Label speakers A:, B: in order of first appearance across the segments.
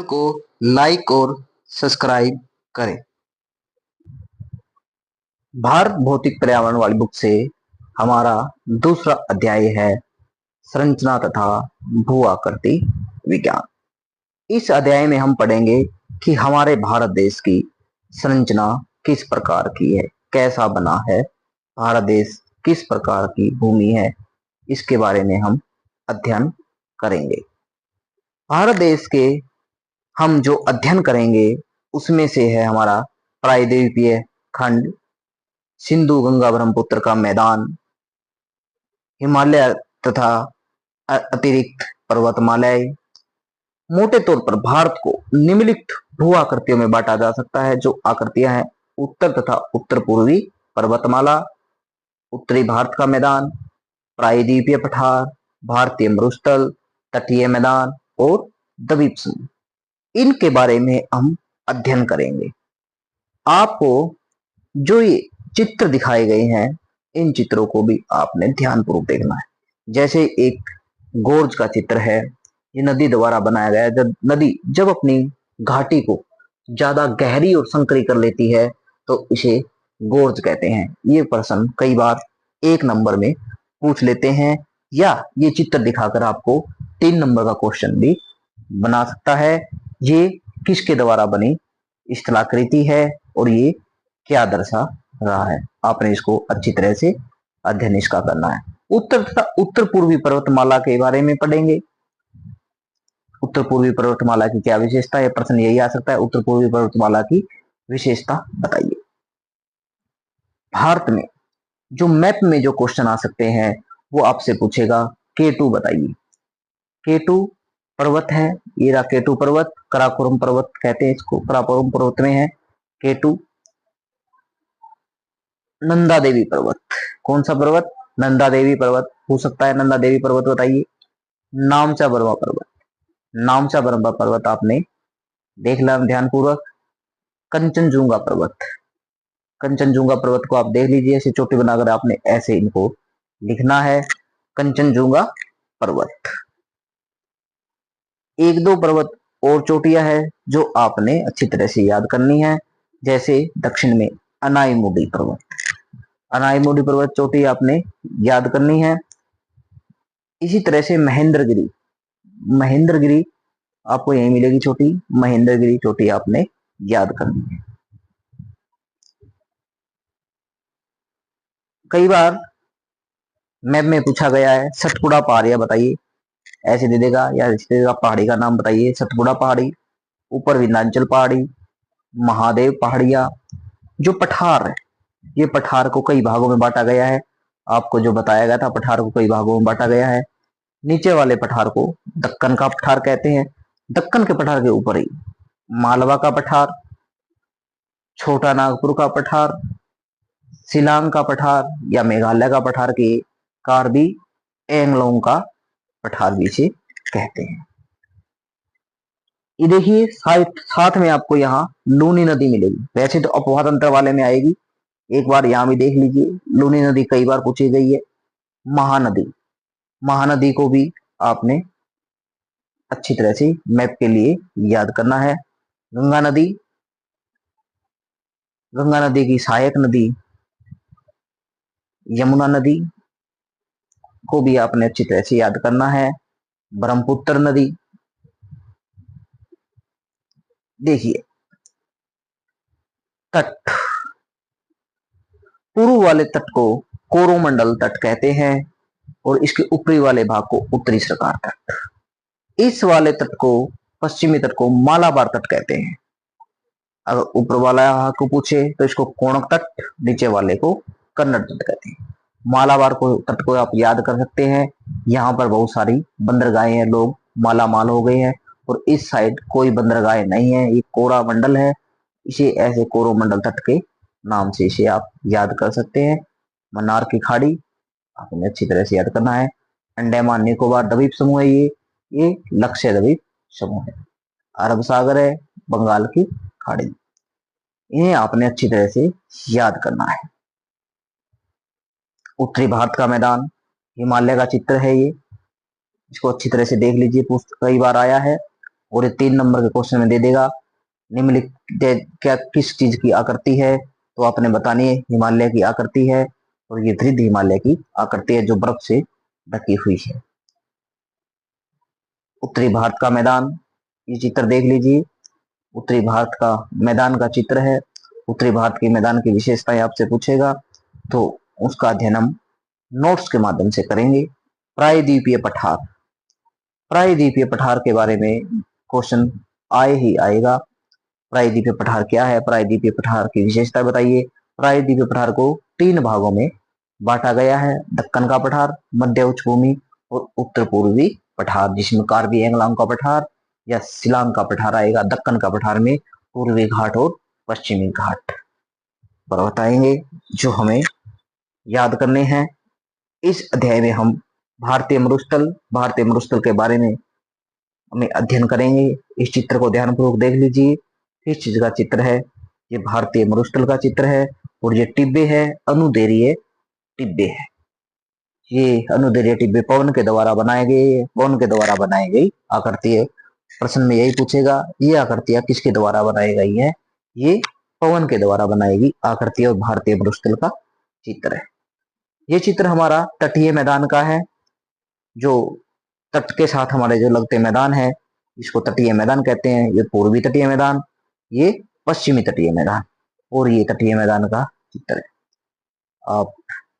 A: को लाइक और सब्सक्राइब करें। भारत भौतिक पर्यावरण वाली बुक से हमारा दूसरा अध्याय है संरचना तथा भू आकृति विज्ञान। इस अध्याय में हम पढ़ेंगे कि हमारे भारत देश की संरचना किस प्रकार की है, कैसा बना है, भारत देश किस प्रकार की भूमि है, इसके बारे में हम अध्ययन करेंगे। भारत देश के हम जो अध्ययन करेंगे उसमें से है हमारा प्रायद्वीपीय खंड, सिंधु गंगा ब्रह्मपुत्र का मैदान, हिमालय तथा अतिरिक्त पर्वतमालाएं। मोटे तौर पर भारत को निम्नलिखित भू आकृतियों में बांटा जा सकता है। जो आकृतियां हैं: उत्तर तथा उत्तर पूर्वी पर्वतमाला, उत्तरी भारत का मैदान, प्रायद्वीपीय पठार, भारतीय मरुस्थल, तटीय मैदान और द्वीप समूह। इनके बारे में हम अध्ययन करेंगे। आपको जो ये चित्र दिखाए गए हैं, इन चित्रों को भी आपने ध्यानपूर्वक देखना है। जैसे एक गोर्ज का चित्र है, ये नदी द्वारा बनाया गया है। जब नदी अपनी घाटी को ज्यादा गहरी और संकरी कर लेती है तो इसे गोर्ज कहते हैं। ये प्रश्न कई बार 1 नंबर में पूछ लेते हैं, या ये चित्र दिखाकर आपको 3 नंबर का क्वेश्चन भी बना सकता है। ये किसके द्वारा बनी स्थलाकृति है और ये क्या दर्शा रहा है, आपने इसको अच्छी तरह से अध्ययन इसका करना है। उत्तर तथा उत्तर पूर्वी पर्वतमाला के बारे में पढ़ेंगे। उत्तर पूर्वी पर्वतमाला की क्या विशेषता है, प्रश्न यही आ सकता है। उत्तर पूर्वी पर्वतमाला की विशेषता बताइए। भारत में जो मैप में जो क्वेश्चन आ सकते हैं वो आपसे पूछेगा K2 बताइए। K2 पर्वत है, ये रहा K2 पर्वत, कराकोरम पर्वत कहते हैं इसको, कराकोरम पर्वत में है K2। नंदा देवी पर्वत, कौन सा पर्वत? नंदा देवी पर्वत हो सकता है। नंदा देवी पर्वत बताइए। नामचा बर्मा पर्वत, नामचा बर्मा पर्वत आपने देख लिया ध्यानपूर्वक। कंचनजुंगा पर्वत, कंचनजुंगा पर्वत को आप देख लीजिए, ऐसे चोटी बनाकर आपने ऐसे इनको लिखना है, कंचनजुंगा पर्वत। 1-2 पर्वत और चोटियां है जो आपने अच्छी तरह से याद करनी है। जैसे दक्षिण में अनाईमुडी पर्वत, अनाईमुडी पर्वत चोटी आपने याद करनी है। इसी तरह से महेंद्रगिरी, महेंद्रगिरी आपको यही मिलेगी चोटी, महेंद्रगिरी चोटी आपने याद करनी है। कई बार मैप में पूछा गया है सतपुड़ा पहाड़िया बताइए, ऐसे दे देगा, या इस देगा पहाड़ी का नाम बताइए। सतपुड़ा पहाड़ी, ऊपर विंध्याचल पहाड़ी, महादेव पहाड़िया। जो पठार है, ये पठार को कई भागों में बांटा गया है। आपको जो बताया गया था, पठार को कई भागों में बांटा गया है। नीचे वाले पठार को दक्कन का पठार कहते हैं। दक्कन के पठार के ऊपर ही मालवा का पठार, छोटा नागपुर का पठार, शिलांग का पठार या मेघालय का पठार के कार्बी एंगलोंग का पठार भी इसे कहते हैं। ये देखिए साथ में आपको यहाँ लूनी नदी मिलेगी। वैसे तो अपवाह तंत्र वाले में आएगी, एक बार यहाँ भी देख लीजिए। लूनी नदी कई बार पूछी गई है। महानदी, महानदी को भी आपने अच्छी तरह से मैप के लिए याद करना है। गंगा नदी, गंगा नदी की सहायक नदी यमुना नदी को भी आपने अच्छी तरह से याद करना है। ब्रह्मपुत्र नदी, देखिए तट, पूर्व वाले तट को कोरोमंडल तट कहते हैं और इसके ऊपरी वाले भाग को उत्तरी सरकार तट। इस वाले तट को, पश्चिमी तट को मालाबार तट कहते हैं। अगर ऊपर वाला को पूछे तो इसको कोणक तट, नीचे वाले को कन्नड़ तट कहते हैं। मालाबार को तट को आप याद कर सकते हैं। यहाँ पर बहुत सारी बंदरगाहें हैं, लोग माला माल हो गए हैं। और इस साइड कोई बंदरगाह नहीं है, ये कोरामंडल है। इसे ऐसे कोरोमंडल तट के नाम से इसे आप याद कर सकते हैं। मन्नार की खाड़ी आपने अच्छी तरह से याद करना है। अंडमान निकोबार द्वीप समूह है, ये लक्ष्य द्वीप समूह है। अरब सागर है, बंगाल की खाड़ी, इन्हें आपने अच्छी तरह से याद करना है। उत्तरी भारत का मैदान, हिमालय का चित्र है ये, इसको अच्छी तरह से देख लीजिए, कई बार आया है। और ये 3 नंबर के क्वेश्चन में दे देगा निम्नलिखित क्या किस चीज की आकृति है, तो आपने बतानी है हिमालय की आकृति है, और ये वृद्ध हिमालय की आकृति है जो बर्फ से ढकी हुई है। उत्तरी भारत का मैदान, ये चित्र देख लीजिए, उत्तरी भारत का मैदान का चित्र है। उत्तरी भारत के मैदान की विशेषताएं आपसे पूछेगा तो उसका अध्ययन हम नोट्स के माध्यम से करेंगे। प्रायद्वीपीय पठार, प्रायद्वीपीय पठार के बारे में क्वेश्चन आए ही आएगा। प्रायद्वीपीय पठार क्या है, प्रायद्वीपीय पठार की विशेषता बताइए। प्रायद्वीपीय पठार को 3 भागों में बांटा गया है, दक्कन का पठार, मध्य उच्च भूमि और उत्तर पूर्वी पठार, जिसमें कार्बी एंगलांग का पठार या शिलांग का पठार आएगा। दक्कन का पठार में पूर्वी घाट और पश्चिमी घाट पर्वत आएंगे जो हमें याद करने हैं। इस अध्याय में हम भारतीय मरुस्थल के बारे में हमें अध्ययन करेंगे। इस चित्र को ध्यानपूर्वक देख लीजिए, किस चीज का चित्र है, ये भारतीय मरुस्थल का चित्र है, और ये टिब्बे है, अनुदैर्घ्य टिब्बे है। ये अनुदैर्घ्य टिब्बे पवन के द्वारा बनाए गई आकृति है। प्रश्न में यही पूछेगा, ये आकृतियां किसके द्वारा बनाई गई है, ये पवन के द्वारा बनाई गई आकृति और भारतीय मरुस्थल का चित्र है। ये चित्र हमारा तटीय मैदान का है, जो तट के साथ हमारे जो लगते मैदान है इसको तटीय मैदान कहते हैं। ये पूर्वी तटीय मैदान, ये पश्चिमी तटीय मैदान, और ये तटीय मैदान का चित्र है। आप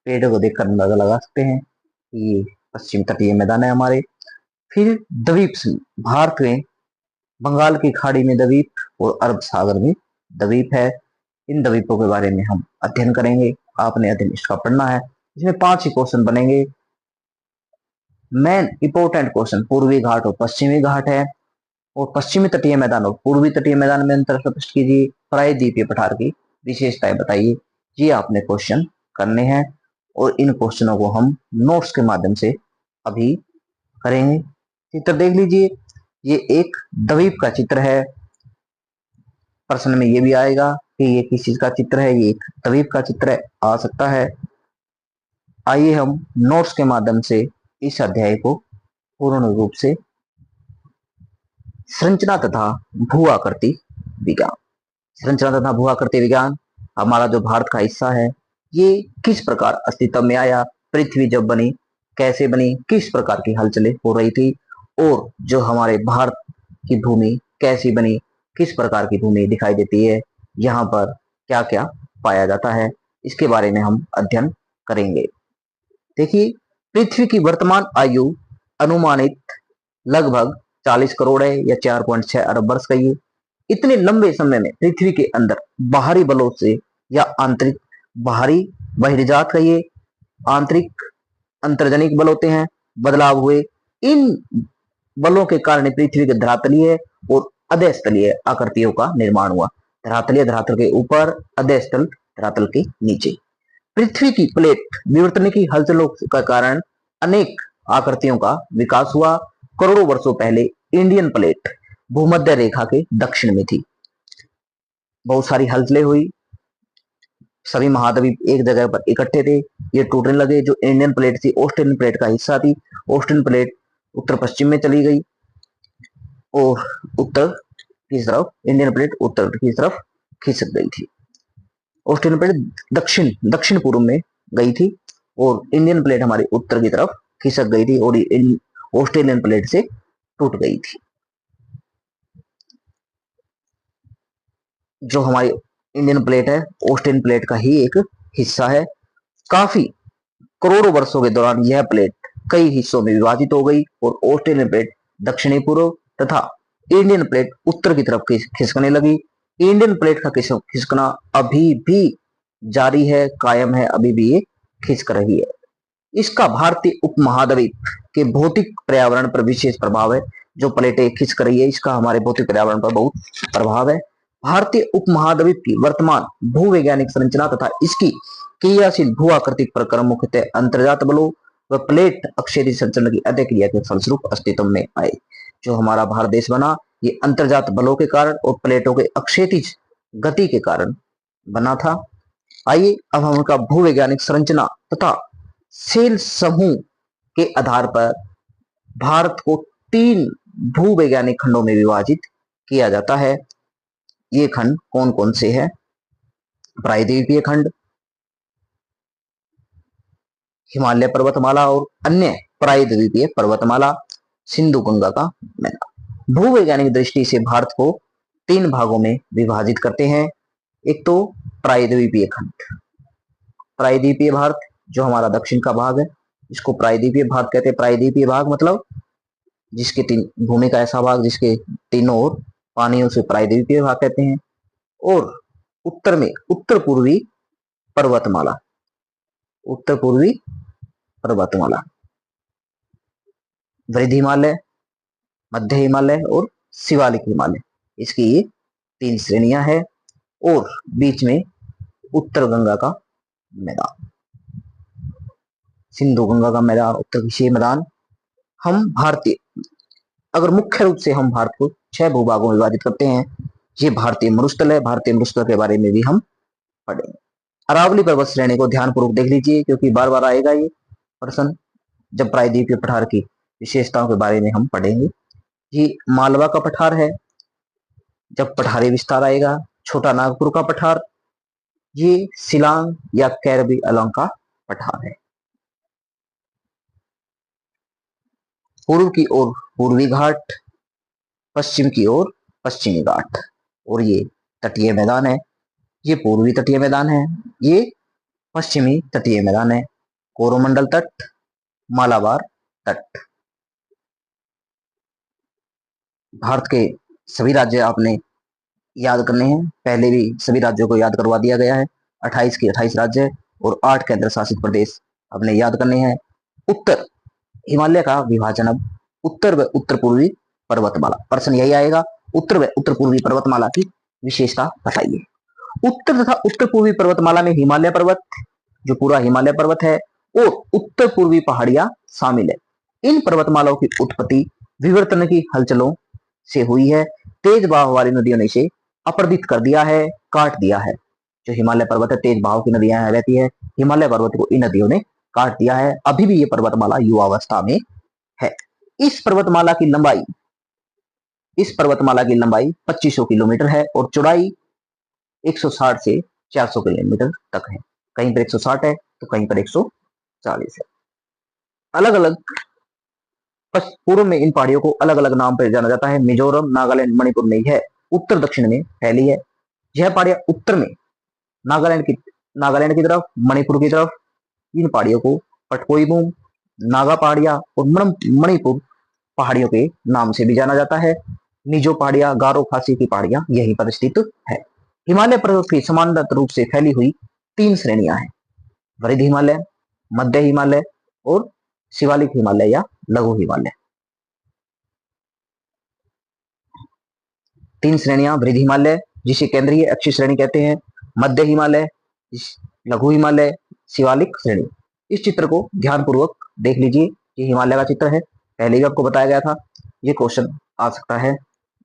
A: पेड़ को देखकर अंदाजा लगा सकते हैं कि ये पश्चिम तटीय मैदान है हमारे। फिर द्वीप, भारत में बंगाल की खाड़ी में द्वीप और अरब सागर में द्वीप है। इन द्वीपों के बारे में हम अध्ययन करेंगे, आपने अध्ययन इसका पढ़ना है। इसमें 5 ही क्वेश्चन बनेंगे। मेन इंपोर्टेंट क्वेश्चन पूर्वी घाट और पश्चिमी घाट है, और पश्चिमी तटीय मैदान और पूर्वी तटीय मैदान में अंतर स्पष्ट कीजिए। प्रायद्वीपीय पठार की विशेषताएं बताइए। ये आपने क्वेश्चन करने हैं, और इन क्वेश्चनों को हम नोट्स के माध्यम से अभी करेंगे। चित्र देख लीजिए, ये एक द्वीप का चित्र है। प्रश्न में ये भी आएगा कि ये किस चीज का चित्र है, ये एक द्वीप का चित्र है, आ सकता है। आइए हम नोट्स के माध्यम से इस अध्याय को पूर्ण रूप से संरचना तथा भू आकृति विज्ञान, संरचना तथा भू आकृति विज्ञान हमारा जो भारत का हिस्सा है, ये किस प्रकार अस्तित्व में आया, पृथ्वी जब बनी कैसे बनी, किस प्रकार की हलचलें हो रही थी, और जो हमारे भारत की भूमि कैसी बनी, किस प्रकार की भूमि दिखाई देती है, यहाँ पर क्या क्या पाया जाता है, इसके बारे में हम अध्ययन करेंगे। देखिए, पृथ्वी की वर्तमान आयु अनुमानित लगभग 40 करोड़ है या 4.6 अरब वर्ष कहिए। इतने लंबे समय में पृथ्वी के अंदर बाहरी बलों से या आंतरिक बाहरी बहिर्जात कहिए, आंतरिक अंतर्जनिक बल होते हैं, बदलाव हुए। इन बलों के कारण पृथ्वी के धरातलीय और अधस्तलीय आकृतियों का निर्माण हुआ। धरातलीय धरातल के ऊपर, अधस्तल धरातल के नीचे। पृथ्वी की प्लेट विवर्तन की हलचलों के कारण अनेक आकृतियों का विकास हुआ। करोड़ों वर्षों पहले इंडियन प्लेट भूमध्य रेखा के दक्षिण में थी। बहुत सारी हलचलें हुई, सभी महाद्वीप एक जगह पर इकट्ठे थे, ये टूटने लगे। जो इंडियन प्लेट थी ऑस्ट्रेलियन प्लेट का हिस्सा थी। ऑस्ट्रेलियन प्लेट उत्तर पश्चिम में चली गई और उत्तर की तरफ इंडियन प्लेट उत्तर की तरफ खिसक गई थी। ऑस्ट्रेलियन प्लेट दक्षिण पूर्व में गई थी और इंडियन प्लेट हमारी उत्तर की तरफ खिसक गई थी और ऑस्ट्रेलियन प्लेट से टूट गई थी। जो हमारी इंडियन प्लेट है ऑस्ट्रेलियन प्लेट का ही एक हिस्सा है। काफी करोड़ों वर्षों के दौरान यह प्लेट कई हिस्सों में विभाजित हो गई और ऑस्ट्रेलियन प्लेट दक्षिणी पूर्व तथा इंडियन प्लेट उत्तर की तरफ खिसकने लगी। इंडियन प्लेट का खिसकना अभी भी जारी है, कायम है, अभी भी ये खिसक रही है। इसका भारतीय उपमहाद्वीप के भौतिक पर्यावरण पर विशेष प्रभाव है। जो प्लेटें खिसक रही है इसका हमारे भौतिक पर्यावरण पर बहुत प्रभाव है। भारतीय उपमहाद्वीप की वर्तमान भूवैज्ञानिक संरचना तथा इसकी क्रियाशील भू आकृतिक प्रक्रम मुख्यतः अंतर्जात बलों व प्लेट अक्षेय संचलन की अतिक्रिया के फलस्वरूप अस्तित्व में आए। जो हमारा भारत देश बना ये अंतर्जात बलों के कारण और प्लेटों के अक्षैतिज गति के कारण बना था। आइए अब हम उनका भूवैज्ञानिक संरचना तथा सेल समूह के आधार पर भारत को 3 भूवैज्ञानिक खंडों में विभाजित किया जाता है। ये खंड कौन कौन से है? प्रायद्वीपीय खंड, हिमालय पर्वतमाला और अन्य प्रायद्वीपीय पर्वतमाला, सिंधु गंगा का मैदान। भूवैज्ञानिक दृष्टि से भारत को 3 भागों में विभाजित करते हैं। एक तो प्रायद्वीपीय खंड, प्रायद्वीपीय भारत जो हमारा दक्षिण का भाग है, इसको प्रायद्वीपीय भाग कहते हैं। प्रायद्वीपीय भाग मतलब जिसके 3 भूमि का ऐसा भाग जिसके तीनों ओर पानी, उसे प्रायद्वीपीय भाग कहते हैं। और उत्तर में उत्तर पूर्वी पर्वतमाला, उत्तर पूर्वी पर्वतमाला, वृद्ध हिमालय, मध्य हिमालय और शिवालिक हिमालय, इसकी ये 3 श्रेणियां हैं। और बीच में उत्तर गंगा का मैदान, सिंधु गंगा का मैदान, उत्तर विषय मैदान। हम भारतीय, अगर मुख्य रूप से हम भारत को 6 भूभागों में विभाजित करते हैं। ये भारतीय मरुस्थल है, भारतीय मरुस्थल के बारे में भी हम पढ़ेंगे। अरावली पर्वत श्रेणी को ध्यानपूर्वक देख लीजिए, क्योंकि बार बार आएगा ये प्रश्न जब प्रायद्वीपीय पठार की विशेषताओं के बारे में हम पढ़ेंगे। ये मालवा का पठार है, जब पठारी विस्तार आएगा। छोटा नागपुर का पठार, ये शिलांग या कैरबी अलोंग का पठार है। पूर्व की ओर पूर्वी घाट, पश्चिम की ओर पश्चिमी घाट, और ये तटीय मैदान है। ये पूर्वी तटीय मैदान है, ये पश्चिमी तटीय मैदान है। कोरोमंडल तट, मालाबार तट। भारत के सभी राज्य आपने याद करने हैं, पहले भी सभी राज्यों को याद करवा दिया गया है। 28 के 28 राज्य और 8 केंद्र शासित प्रदेश आपने याद करने हैं। उत्तर हिमालय का विभाजन अब उत्तर व उत्तर पूर्वी पर्वतमाला, प्रश्न यही आएगा, उत्तर व उत्तर पूर्वी पर्वतमाला की विशेषता बताइए। उत्तर तथा उत्तर पूर्वी पर्वतमाला में हिमालय पर्वत, जो पूरा हिमालय पर्वत है, और उत्तर पूर्वी पहाड़ियां शामिल है। इन पर्वतमालाओं की उत्पत्ति विवर्तन की हलचलों से हुई है। तेज बहाव वाली नदियों ने इसे अपरदित कर दिया है, काट दिया है। जो हिमालय पर्वत है, तेज बहाव की नदियां रहती है, हिमालय पर्वत को इन नदियों ने काट दिया है। अभी भी ये पर्वतमाला युवावस्था में है। इस पर्वतमाला की लंबाई 2500 किलोमीटर है और चौड़ाई 160 से 400 किलोमीटर तक है। कहीं पर 160 है तो कहीं पर 140 है। अलग अलग पूर्व में इन पहाड़ियों को अलग अलग नाम पर जाना जाता है। मिजोरम, नागालैंड, मणिपुर में यह उत्तर दक्षिण में फैली है। यह पहाड़ियां उत्तर में नागालैंड की तरफ, मणिपुर की तरफ। इन पहाड़ियों को पटकोईबूम, नागा पहाड़ियां और मणिपुर पहाड़ियों के नाम से भी जाना जाता है। मिजो पहाड़ियां, गारो खासी की पहाड़ियां यहीं पर स्थित है। हिमालय पर्वत की समानांतर रूप से फैली हुई 3 श्रेणियां हैं, वृद्ध हिमालय, मध्य हिमालय और शिवालिक हिमालय या लघु हिमालय। 3 श्रेणियां, वृद्ध हिमालय जिसे केंद्रीय अक्षीय श्रेणी कहते हैं, मध्य हिमालय, लघु हिमालय, शिवालिक श्रेणी। इस चित्र को ध्यानपूर्वक देख लीजिए, ये हिमालय का चित्र है, पहले भी आपको बताया गया था। ये क्वेश्चन आ सकता है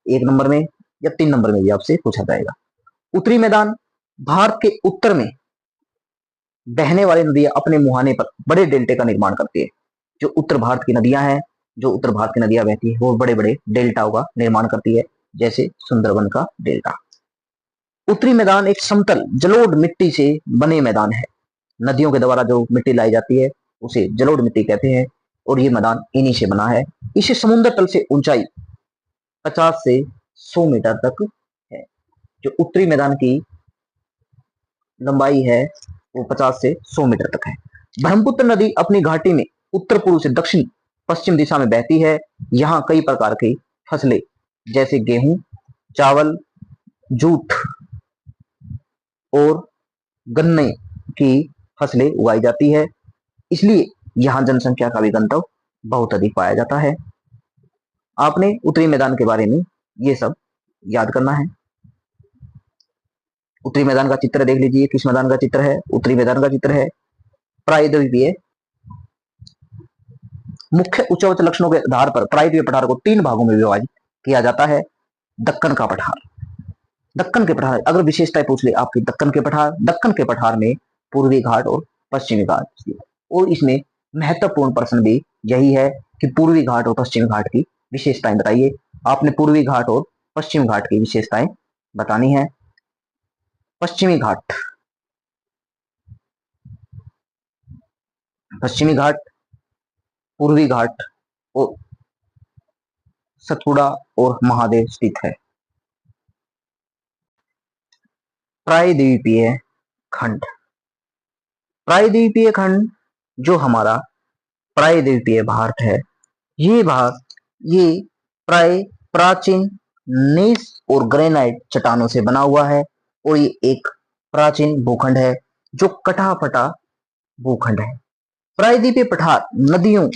A: 1 नंबर में या 3 नंबर में भी आपसे पूछा जाएगा। उत्तरी मैदान, भारत के उत्तर में बहने वाली नदियां अपने मुहाने पर बड़े डेल्टे का निर्माण करती है। जो उत्तर भारत की नदियां हैं, जो उत्तर भारत की नदियां बहती है, वो बड़े बड़े डेल्टाओं का निर्माण करती है, जैसे सुंदरबन का डेल्टा। उत्तरी मैदान एक समतल जलोढ़ मिट्टी से बने मैदान है। नदियों के द्वारा जो मिट्टी लाई जाती है उसे जलोढ़ मिट्टी कहते हैं, और ये मैदान इन्हीं से बना है। इसे समुद्र तल से ऊंचाई 50 से 100 मीटर तक है। जो उत्तरी मैदान की लंबाई है वो 50 से 100 मीटर तक है। ब्रह्मपुत्र नदी अपनी घाटी में उत्तर पूर्व से दक्षिण पश्चिम दिशा में बहती है। यहाँ कई प्रकार की फसलें जैसे गेहूं, चावल, जूट और गन्ने की फसलें उगाई जाती है। इसलिए यहाँ जनसंख्या का भी घनत्व बहुत अधिक पाया जाता है। आपने उत्तरी मैदान के बारे में ये सब याद करना है। उत्तरी मैदान का चित्र देख लीजिए, किस मैदान का चित्र है? उत्तरी मैदान का चित्र है प्रायद्वीपीय। मुख्य उच्च लक्षणों के आधार पर प्रायद्वीपीय पठार को 3 भागों में विभाजित किया जाता है। दक्कन का पठार, दक्कन के पठार, अगर विशेषताएं पूछ ले आपकी, दक्कन के पठार में पूर्वी घाट और पश्चिमी घाट, और इसमें महत्वपूर्ण प्रश्न भी यही है कि पूर्वी घाट और पश्चिमी घाट की विशेषताएं बताइए। आपने पूर्वी घाट और पश्चिमी घाट की विशेषताएं बतानी है। पश्चिमी घाट, पश्चिमी घाट, पूर्वी घाट और सतपुड़ा और महादेव स्थित है। प्रायद्वीपीय खंड, प्रायद्वीपीय खंड जो हमारा प्रायद्वीपीय भारत है, ये भारत ये प्राय प्राचीन नीस और ग्रेनाइट चट्टानों से बना हुआ है और ये एक प्राचीन भूखंड है जो कटा फटा भूखंड है। प्रायद्वीपीय पठार नदियों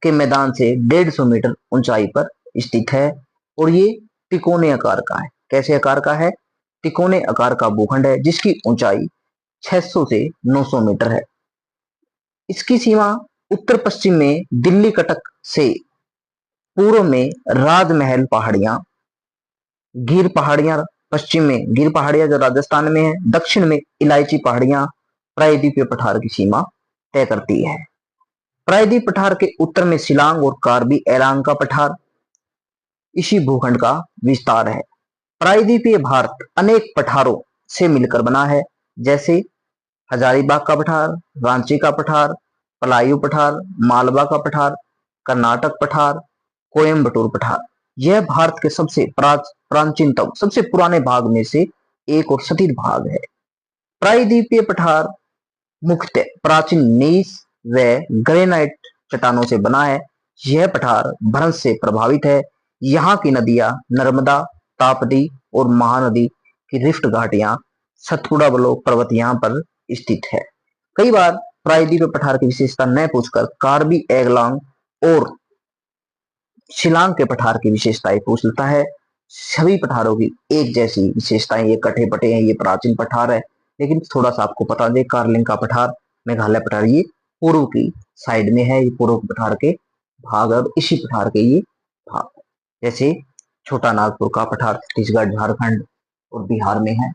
A: के मैदान से 150 मीटर ऊंचाई पर स्थित है और ये तिकोने आकार का है। कैसे आकार का है? तिकोने आकार का भूखंड है जिसकी ऊंचाई 600 से 900 मीटर है। इसकी सीमा उत्तर पश्चिम में दिल्ली कटक से, पूर्व में राजमहल पहाड़ियां, गिर पहाड़ियां, पश्चिम में गिर पहाड़ियां जो राजस्थान में है, दक्षिण में इलायची पहाड़ियां प्रायद्वीपीय पठार की सीमा तय करती है। प्रायद्वीप पठार के उत्तर में शिलांग और कार्बी एलांग का पठार इसी भूखंड का विस्तार है। प्रायद्वीपीय भारत अनेक पठारों से मिलकर बना है, जैसे हजारीबाग का पठार, रांची का पठार, पलायू पठार, मालवा का पठार, कर्नाटक पठार, कोयम्बटूर पठार। यह भारत के सबसे प्राचीनतम, सबसे पुराने भाग में से एक और सटीक भाग है। प्रायद्वीपीय पठार मुख्यतः प्राचीन नीस व ग्रेनाइट चट्टानों से बना है। यह पठार भ्रंश से प्रभावित है। यहाँ की नदियां नर्मदा, ताप्ती और महानदी की रिफ्ट घाटियां, सतपुड़ा ब्लॉक पर्वत यहाँ पर स्थित है। कई बार प्रायद्वीपीय पठार की विशेषता न पूछकर कार्बी एंगलांग और शिलांग के पठार की विशेषताएं पूछ लेता है। सभी पठारों की एक जैसी विशेषताएं, ये कटे पटे हैं, ये प्राचीन पठार है। लेकिन थोड़ा सा आपको बता दें, कार्लिंग का पठार, मेघालय पठार, ये पूर्व की साइड में है, ये पूर्व पठार के भाग और इसी पठार के ये भाग। जैसे छोटा नागपुर का पठार छत्तीसगढ़, झारखंड और बिहार में है।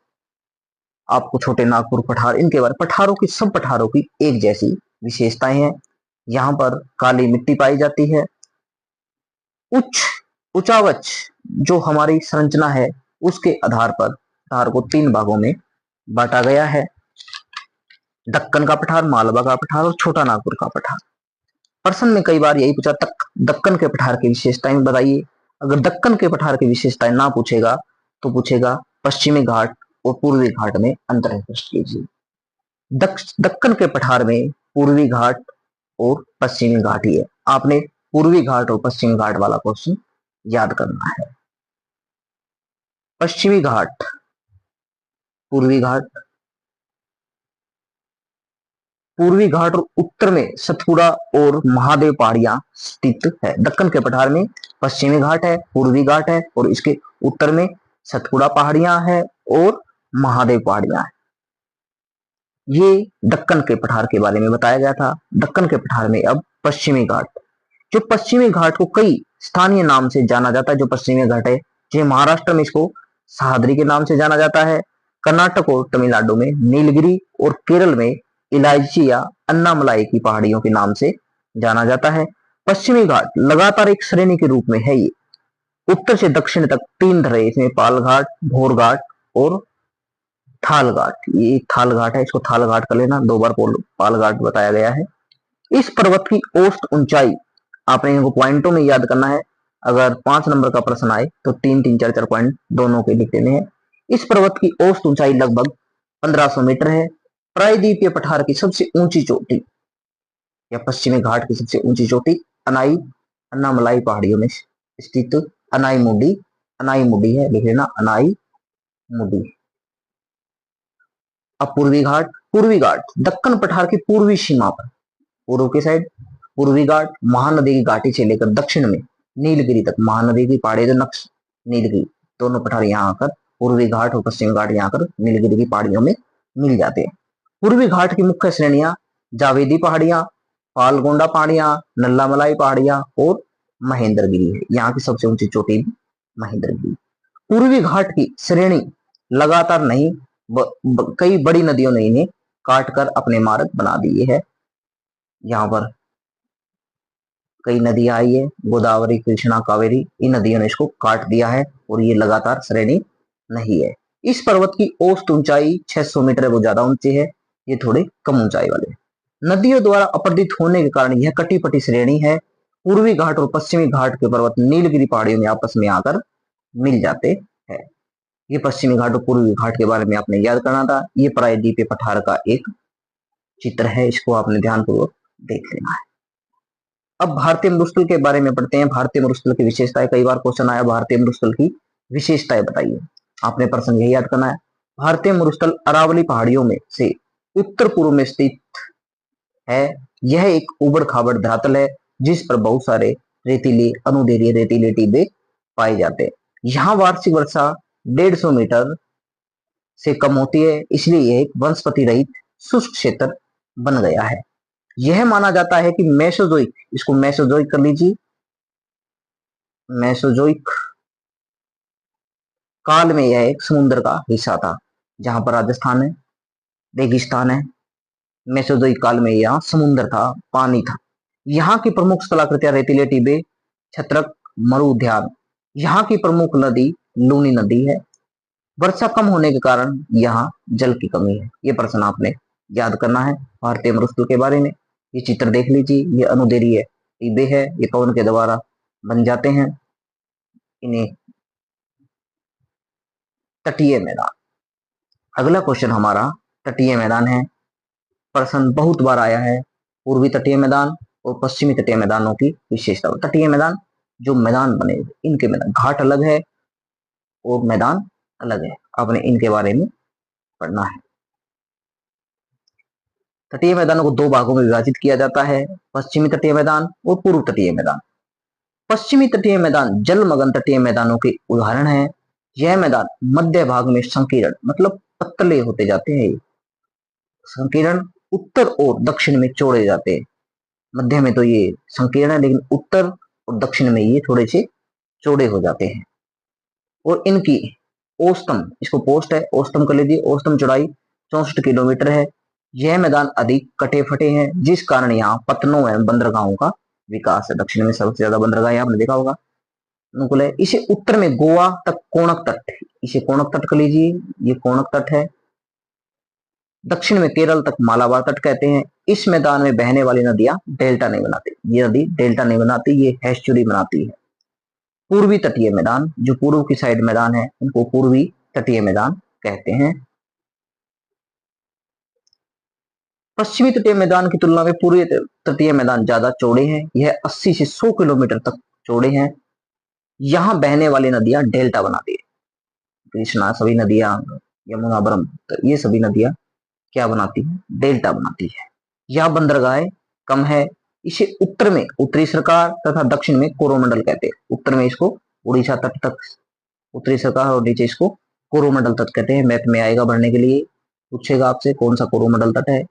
A: आपको छोटे नागपुर पठार, इनके बारे पठारों की, सब पठारों की एक जैसी विशेषताएं हैं। यहाँ पर काली मिट्टी पाई जाती है। उच्च उचावच जो हमारी संरचना है, उसके आधार पर पठार को 3 भागों में बांटा गया है। दक्कन का पठार, मालवा का पठार और छोटा नागपुर का पठार। प्रश्न में कई बार यही पूछा, दक्कन के पठार की विशेषताएं बताइए। अगर दक्कन के पठार की विशेषताएं ना पूछेगा तो पूछेगा पश्चिमी घाट और पूर्वी घाट में अंतर स्पष्ट कीजिए। दक्कन के पठार में पूर्वी घाट और पश्चिमी घाट ही है। आपने पूर्वी घाट और पश्चिमी घाट वाला क्वेश्चन याद करना है। पश्चिमी घाट, पूर्वी घाट, पूर्वी घाट और उत्तर में सतपुड़ा और महादेव पहाड़ियां स्थित है। दक्कन के पठार में पश्चिमी घाट है, पूर्वी घाट है और इसके उत्तर में सतपुड़ा पहाड़ियां है और महादेव पहाड़ियां है। ये दक्कन के पठार के बारे में बताया गया था। दक्कन के पठार में अब पश्चिमी घाट, जो पश्चिमी घाट को कई स्थानीय नाम से जाना जाता है। जो पश्चिमी घाट है, जो महाराष्ट्र में इसको सह्याद्री के नाम से जाना जाता है, कर्नाटक और तमिलनाडु में नीलगिरी और केरल में इलायची या अन्नामलाई की पहाड़ियों के नाम से जाना जाता है। पश्चिमी घाट लगातार एक श्रेणी के रूप में है। ये उत्तर से दक्षिण तक 3 तरह, इसमें पाल घाट, भोर घाट और थाल घाट। ये थाल घाट है, इसको थाल घाट कर लेना, 2 बार पाल घाट बताया गया है। इस पर्वत की औसत ऊंचाई आपने इनको पॉइंटों में याद करना है। अगर 5 नंबर का प्रश्न आए तो 3 3 4 4 पॉइंट दोनों के लिख देने हैं। इस पर्वत की औसत ऊंचाई लगभग 1500 मीटर है। प्रायद्वीपीय पठार की सबसे ऊंची चोटी या पश्चिमी घाट की सबसे ऊंची चोटी अनाई अन्नामलाई पहाड़ियों में स्थित अनाई मुडी है, लिख लेना अनाई मुडी। अब पूर्वी घाट दक्कन पठार की पूर्वी सीमा पर, पूर्व की साइड पूर्वी घाट महानदी की घाटी से लेकर दक्षिण में नीलगिरी तक, महानदी की पहाड़ी, जो नक्श नीलगिरी, दोनों पठार यहाँ आकर पूर्वी घाट और पश्चिमी घाट यहाँ आकर नीलगिरी की पहाड़ियों में मिल जाते हैं। पूर्वी घाट की मुख्य श्रेणियां जावेदी पहाड़ियां, पालगोंडा पहाड़ियां, नल्लामलाई पहाड़ियां और महेंद्रगिरी है। यहाँ की सबसे ऊंची चोटी महेंद्रगिरी। पूर्वी घाट की श्रेणी लगातार नहीं, कई बड़ी नदियों ने इन्हें काट कर अपने मार्ग बना दिए है। यहाँ पर कई नदियां आई है, गोदावरी, कृष्णा, कावेरी, इन नदियों ने इसको काट दिया है और ये लगातार श्रेणी नहीं है। इस पर्वत की औसत ऊंचाई 600 मीटर है, वो ज्यादा ऊंची है, ये थोड़े कम ऊंचाई वाले। नदियों द्वारा अपरदित होने के कारण यह कटी पटी श्रेणी है। पूर्वी घाट और पश्चिमी घाट के पर्वत नीलगिरी पहाड़ियों में आपस में आकर मिल जाते हैं। ये पश्चिमी घाट और पूर्वी घाट के बारे में आपने याद करना था। ये प्रायद्वीपीय पठार का एक चित्र है, इसको आपने ध्यानपूर्वक देख लेना है। अब भारतीय मरुस्थल के बारे में पढ़ते हैं। भारतीय मरुस्थल की विशेषताएं, कई बार क्वेश्चन आया भारतीय मरुस्थल की विशेषताएं बताइए, आपने प्रश्न यही याद करना है। भारतीय मरुस्थल अरावली पहाड़ियों में से उत्तर पूर्व में स्थित है। यह एक उबड़ खाबड़ धरातल है जिस पर बहुत सारे रेतीले अनुदैर्घ्य रेतीले टिब्बे पाए जाते हैं। यहाँ वार्षिक वर्षा 150 मीटर से कम होती है, इसलिए यह एक वनस्पति रहित शुष्क क्षेत्र बन गया है। यह माना जाता है कि मेसोजोइक, इसको मेसोजोइक कर लीजिए, मेसोजोइक काल में यह एक समुद्र का हिस्सा था। जहां पर राजस्थान है, रेगिस्तान है, मेसोजोइक काल में यह समुद्र था, पानी था। यहाँ की प्रमुख स्थलाकृतियां रेतीले टिब्बे, छत्रक, मरु उद्यान। यहाँ की प्रमुख नदी लूनी नदी है। वर्षा कम होने के कारण यहाँ जल की कमी है। ये प्रश्न आपने याद करना है भारतीय मरुस्थल के बारे में। ये चित्र देख लीजिए, ये अनुदैर्घ्य टिब्बे है, ये कौन के द्वारा बन जाते हैं, इन्हें तटीय मैदान। अगला क्वेश्चन हमारा तटीय मैदान है। प्रश्न बहुत बार आया है, पूर्वी तटीय मैदान और पश्चिमी तटीय मैदानों की विशेषता। तटीय मैदान जो मैदान बने, इनके मैदान घाट अलग है और मैदान अलग है, आपने इनके बारे में पढ़ना है। तटीय मैदानों को दो भागों में विभाजित किया जाता है, पश्चिमी तटीय मैदान और पूर्व तटीय मैदान। पश्चिमी तटीय मैदान जलमग्न तटीय मैदानों के उदाहरण है। यह मैदान मध्य भाग में संकीर्ण मतलब पतले होते जाते हैं, संकीर्ण उत्तर और दक्षिण में चौड़े जाते हैं। मध्य में तो ये संकीर्ण है, लेकिन उत्तर और दक्षिण में ये थोड़े से चौड़े हो जाते हैं। और इनकी औसतम, इसको पोस्ट है, औसतम कर लीजिए, औसतम चौड़ाई 64 किलोमीटर है। यह मैदान अधिक कटे फटे हैं, जिस कारण यहाँ पतनों एवं बंदरगाहों का विकास है। दक्षिण में सबसे ज्यादा बंदरगाह आपने देखा होगा, अनुकूल है। इसे उत्तर में गोवा तक कोणक तट, इसे कोणक तट कर लीजिए, ये कोणक तट है। दक्षिण में केरल तक मालाबार तट कहते हैं। इस मैदान में बहने वाली नदियां डेल्टा नहीं बनाती, ये नदी डेल्टा नहीं बनाती, ये एस्चुरी बनाती है। पूर्वी तटीय मैदान, जो पूर्व की साइड मैदान है, उनको पूर्वी तटीय मैदान कहते हैं। पश्चिमी तटीय मैदान की तुलना में पूर्वी तटीय मैदान ज्यादा चौड़े हैं। यह 80 से 100 किलोमीटर तक चौड़े हैं। यहाँ बहने वाली नदियां डेल्टा बनाती है। कृष्णा, सभी नदियां, यमुना, ब्रह्मपुत्र, ये सभी नदियां क्या बनाती है, डेल्टा बनाती है। यह बंदरगाह कम है। इसे उत्तर में उत्तरी सरकार तथा दक्षिण में कोरोमंडल कहते हैं। उत्तर में इसको उड़ीसा तट तक उत्तरी सरकार और नीचे इसको कोरोमंडल तट कहते हैं। मैप में आएगा भरने के लिए, पूछेगा आपसे कौन सा कोरोमंडल तट है,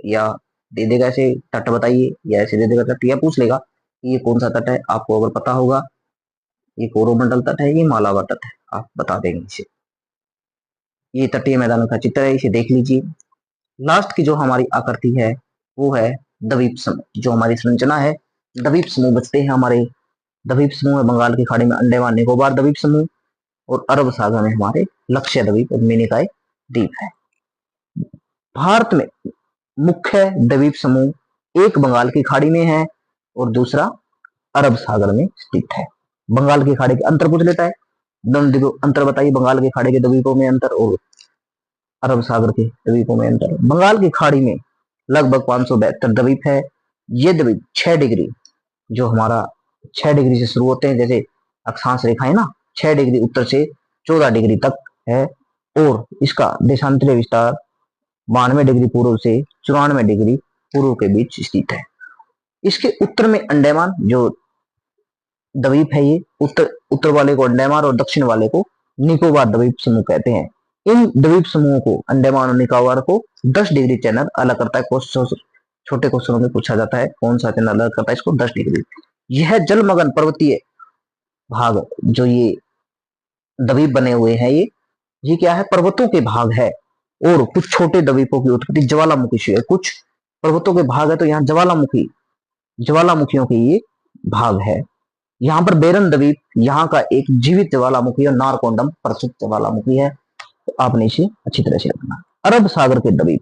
A: या दे देगा ऐसे तट बताइए, या ऐसे दे देगा तट, या पूछ लेगा कि ये कौन सा तट है। आपको अगर पता होगा ये कोरोमंडल तट है, ये मालाबार तट है, आप बता देंगे इसे। ये तटीय मैदानों का चित्र है, इसे देख लीजिए। लास्ट की जो हमारी आकृति है वो है द्वीप समूह। जो हमारी संरचना है, द्वीप समूह बचते हैं हमारे। द्वीप समूह है बंगाल की खाड़ी में अंडमान निकोबार द्वीप समूह, और अरब सागर में हमारे लक्षद्वीप और मिनिकॉय द्वीप है। भारत में मुख्य द्वीप समूह एक बंगाल की खाड़ी में है और दूसरा अरब सागर में स्थित है। बंगाल की खाड़ी के अंतर पूछ लेता है, दोनों अंतर बताइए, बंगाल की खाड़ी के द्वीपों में अंतर और अरब सागर के द्वीपों में अंतर। बंगाल की खाड़ी में लगभग 572 द्वीप है। ये द्वीप 6 डिग्री, जो हमारा 6 डिग्री से शुरू होते हैं, जैसे अक्षांश रेखा है ना, 6 डिग्री उत्तर से 14 डिग्री तक है। और इसका देशांतरीय विस्तार 92 डिग्री पूर्व से 94 डिग्री पूर्व के बीच स्थित है। इसके उत्तर में अंडमान जो द्वीप है, ये उत्तर वाले को अंडमान और दक्षिण वाले को निकोबार द्वीप समूह कहते हैं। इन द्वीप समूहों को, अंडमान और निकोबार को 10 डिग्री चैनल अलग करता है। छोटे क्वेश्चनों में पूछा जाता है कौन सा चैनल अलग करता है इसको, 10 डिग्री। यह जलमग्न पर्वतीय भाग, जो ये द्वीप बने हुए हैं, ये क्या है, पर्वतों के भाग है। और कुछ छोटे द्वीपों की उत्पत्ति ज्वालामुखी से है। कुछ पर्वतों के भाग है तो यहाँ ज्वालामुखियों के ये भाग है। यहाँ पर बेरन द्वीप यहाँ का एक जीवित ज्वालामुखी और नारकोंडम प्रसुप्त ज्वालामुखी है। तो आपने इसे अच्छी तरह से रखना। अरब सागर के द्वीप,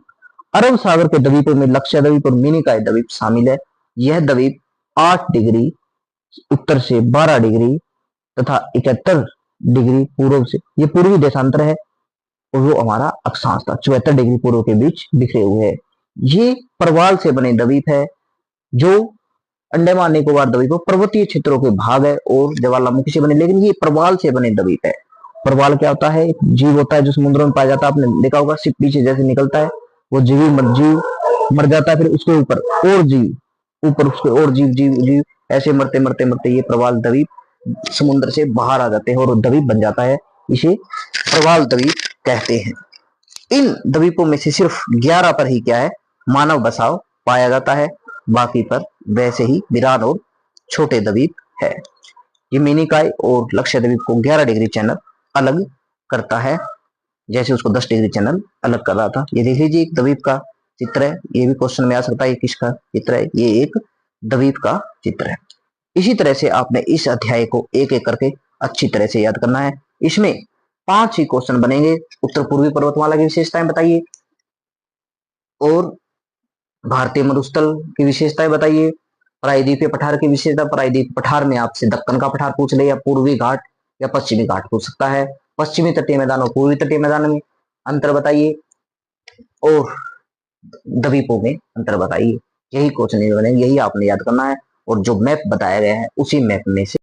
A: अरब सागर के द्वीपों में लक्षद्वीप और मिनिकॉय द्वीप शामिल है। यह द्वीप 8 डिग्री उत्तर से 12 डिग्री तथा 71 डिग्री पूर्व से, ये पूर्वी देशांतर है, और वो हमारा अक्षांश था 74 डिग्री पूर्व के बीच बिखरे हुए है। ये प्रवाल से बने द्वीप है जो अंडमान निकोबार द्वीपों पर्वतीय क्षेत्रों के भाग है और ज्वालामुखी से बने, लेकिन ये प्रवाल से बने द्वीप है। प्रवाल क्या होता है? जीव होता है जो समुद्रों में पाया जाता है। आपने देखा होगा सिप पीछे जैसे निकलता है, वो जीव मर जाता है, फिर उसके ऊपर और जीव, ऊपर उसके और जीव जीव जीव ऐसे मरते मरते मरते ये प्रवाल द्वीप समुद्र से बाहर आ जाते हैं और द्वीप बन जाता है। इसे प्रवाल द्वीप कहते हैं। इन द्वीपों में से सिर्फ 11 पर ही क्या है, मानव बसाव पाया जाता है, बाकी पर वैसे ही वीरान और छोटे द्वीप है। ये मिनिकॉय और लक्षद्वीप को 11 डिग्री चैनल अलग करता है, जैसे उसको 10 डिग्री चैनल अलग कर रहा था। ये देख लीजिए एक द्वीप का चित्र है, ये भी क्वेश्चन में आ सकता है। ये किसका चित्र है? ये एक द्वीप का चित्र है। इसी तरह से आपने इस अध्याय को एक एक करके अच्छी तरह से याद करना है। इसमें 5 ही क्वेश्चन बनेंगे। उत्तर पूर्वी पर्वतमाला की विशेषताएं बताइए, और भारतीय मरुस्थल की विशेषताएं बताइए, प्रायद्वीपीय पठार की विशेषता। प्रायद्वीपीय पठार में आपसे दक्कन का पठार पूछ ले, या पूर्वी घाट या पश्चिमी घाट पूछ सकता है। पश्चिमी तटीय मैदान और पूर्वी तटीय मैदान में अंतर बताइए, और द्वीपों में अंतर बताइए। यही क्वेश्चन बनेंगे, यही आपने याद करना है, और जो मैप बताया गया है उसी मैप में से